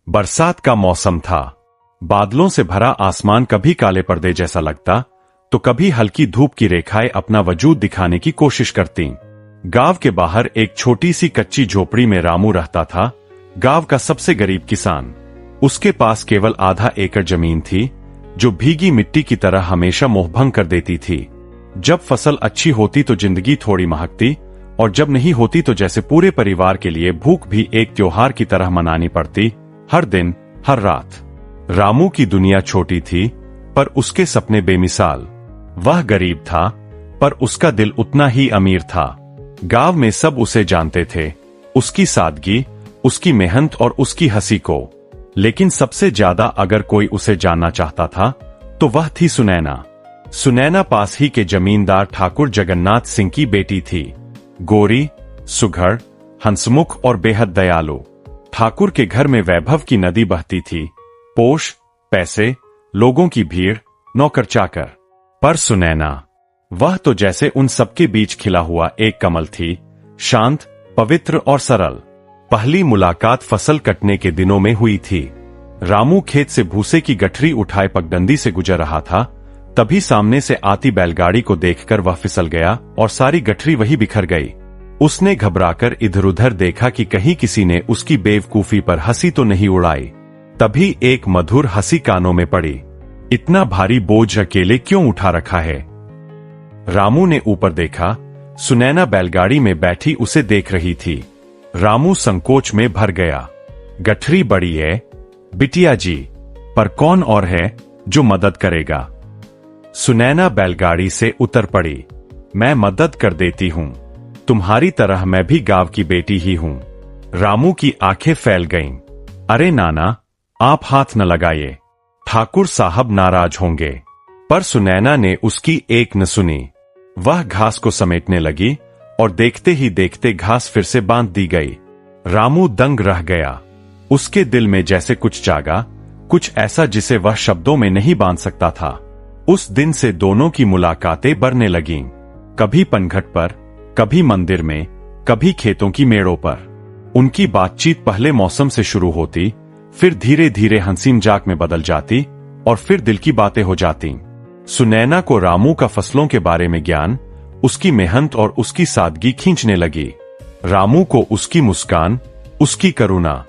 बरसात का मौसम था। बादलों से भरा आसमान कभी काले पर्दे जैसा लगता तो कभी हल्की धूप की रेखाएं अपना वजूद दिखाने की कोशिश करती। गांव के बाहर एक छोटी सी कच्ची झोपड़ी में रामू रहता था, गांव का सबसे गरीब किसान। उसके पास केवल आधा एकड़ जमीन थी, जो भीगी मिट्टी की तरह हमेशा मोहभंग कर देती थी। जब फसल अच्छी होती तो जिंदगी थोड़ी महकती, और जब नहीं होती तो जैसे पूरे परिवार के लिए भूख भी एक त्योहार की तरह मनानी पड़ती, हर दिन, हर रात। रामू की दुनिया छोटी थी, पर उसके सपने बेमिसाल। वह गरीब था, पर उसका दिल उतना ही अमीर था। गांव में सब उसे जानते थे, उसकी सादगी, उसकी मेहनत और उसकी हंसी को। लेकिन सबसे ज्यादा अगर कोई उसे जानना चाहता था, तो वह थी सुनैना। सुनैना पास ही के जमींदार ठाकुर जगन्नाथ सिंह की बेटी थी। गोरी, सुघड़, हंसमुख और बेहद दयालु। ठाकुर के घर में वैभव की नदी बहती थी, पोष, पैसे, लोगों की भीड़, नौकर चाकर। पर सुनैना, वह तो जैसे उन सबके बीच खिला हुआ एक कमल थी, शांत, पवित्र और सरल। पहली मुलाकात फसल कटने के दिनों में हुई थी। रामू खेत से भूसे की गठरी उठाए पगडंडी से गुजर रहा था, तभी सामने से आती बैलगाड़ी को देखकर वह फिसल गया और सारी गठरी वही बिखर गई। उसने घबराकर इधर उधर देखा कि कहीं किसी ने उसकी बेवकूफी पर हंसी तो नहीं उड़ाई। तभी एक मधुर हंसी कानों में पड़ी। इतना भारी बोझ अकेले क्यों उठा रखा है? रामू ने ऊपर देखा, सुनैना बैलगाड़ी में बैठी उसे देख रही थी। रामू संकोच में भर गया। गठरी बड़ी है, बिटिया जी, पर कौन और है जो मदद करेगा? सुनैना बैलगाड़ी से उतर पड़ी। मैं मदद कर देती हूं, तुम्हारी तरह मैं भी गांव की बेटी ही हूं। रामू की आंखें फैल गईं। अरे नाना, आप हाथ न लगाइए, ठाकुर साहब नाराज होंगे। पर सुनैना ने उसकी एक न सुनी। वह घास को समेटने लगी और देखते ही देखते घास फिर से बांध दी गई। रामू दंग रह गया। उसके दिल में जैसे कुछ जागा, कुछ ऐसा जिसे वह शब्दों में नहीं बांध सकता था। उस दिन से दोनों की मुलाकातें बढ़ने लगीं। कभी पनघट पर, कभी मंदिर में, कभी खेतों की मेड़ों पर। उनकी बातचीत पहले मौसम से शुरू होती, फिर धीरे धीरे हंसी मजाक में बदल जाती और फिर दिल की बातें हो जाती। सुनैना को रामू का फसलों के बारे में ज्ञान, उसकी मेहनत और उसकी सादगी खींचने लगी। रामू को उसकी मुस्कान, उसकी करुणा